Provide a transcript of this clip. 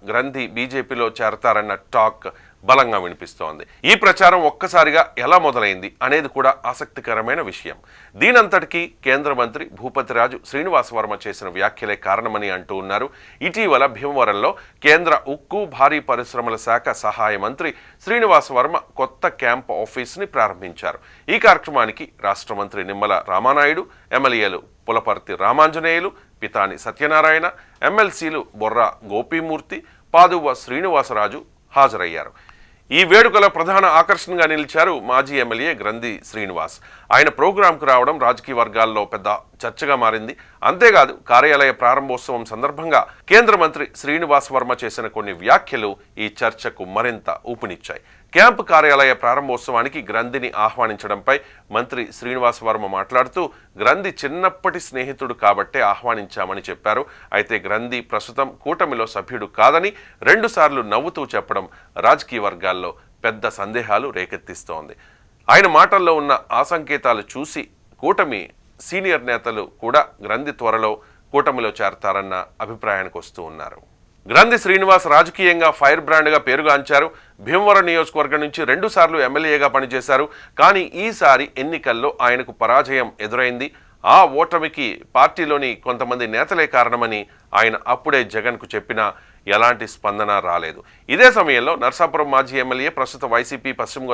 గ్రంథి బీజేపీలో చేరతారన్న టాక్ బలంగా వినిపిస్తోంది. ఈ ప్రచారం ఒక్కసారిగా ఎలా మొదలైంది అనేది కూడా ఆసక్తికరమైన విషయం. దీనంతటికీ కేంద్ర మంత్రి భూపతిరాజు శ్రీనివాస్ వర్మ చేసిన వ్యాఖ్యలే కారణమని అంటూ ఉన్నారు. ఇటీవల భీమవరంలో కేంద్ర ఉక్కు భారీ పరిశ్రమల శాఖ సహాయ మంత్రి శ్రీనివాస్ వర్మ కొత్త క్యాంప్ ఆఫీస్ని ప్రారంభించారు. ఈ కార్యక్రమానికి రాష్ట్ర మంత్రి నిమ్మల రామానాయుడు, ఎమ్మెల్యేలు పులపర్తి రామాంజనేయులు, పితాని సత్యనారాయణ, ఎమ్మెల్సీలు బొర్రా గోపీమూర్తి, పాదువ శ్రీనివాసరాజు హాజరయ్యారు. ఈ వేడుకల ప్రధాన ఆకర్షణగా నిలిచారు మాజీ ఎమ్మెల్యే గ్రంథి శ్రీనివాస్. ఆయన ప్రోగ్రాంకు రావడం రాజకీయ వర్గాల్లో పెద్ద చర్చగా మారింది. అంతేకాదు, కార్యాలయ ప్రారంభోత్సవం సందర్భంగా కేంద్ర మంత్రి శ్రీనివాస్ వర్మ చేసిన కొన్ని వ్యాఖ్యలు ఈ చర్చకు మరింత ఊపునిచ్చాయి. క్యాంపు కార్యాలయ ప్రారంభోత్సవానికి గ్రంథిని ఆహ్వానించడంపై మంత్రి శ్రీనివాస్ వర్మ మాట్లాడుతూ, గ్రంథి చిన్నప్పటి స్నేహితుడు కాబట్టే ఆహ్వానించామని చెప్పారు. అయితే గ్రంథి ప్రస్తుతం కూటమిలో సభ్యుడు కాదని 2 సార్లు నవ్వుతూ చెప్పడం రాజకీయ వర్గాల్లో పెద్ద సందేహాలు రేకెత్తిస్తోంది. ఆయన మాటల్లో ఉన్న ఆ సంకేతాలు చూసి కూటమి సీనియర్ నేతలు కూడా గ్రంథి త్వరలో కూటమిలో చేరతారన్న అభిప్రాయానికి వస్తూ ఉన్నారు. గ్రంథి శ్రీనివాస్ రాజకీయంగా ఫైర్ బ్రాండ్గా పేరుగాంచారు. భీమవరం నియోజకవర్గం నుంచి 2 సార్లు ఎమ్మెల్యేగా పనిచేశారు. కానీ ఈసారి ఎన్నికల్లో ఆయనకు పరాజయం ఎదురైంది. ఆ ఓటమికి పార్టీలోని కొంతమంది నేతలే కారణమని ఆయన అప్పుడే జగన్కు చెప్పినా ఎలాంటి స్పందన రాలేదు. ఇదే సమయంలో నర్సాపురం మాజీ ఎమ్మెల్యే, ప్రస్తుత వైసీపీ పశ్చిమ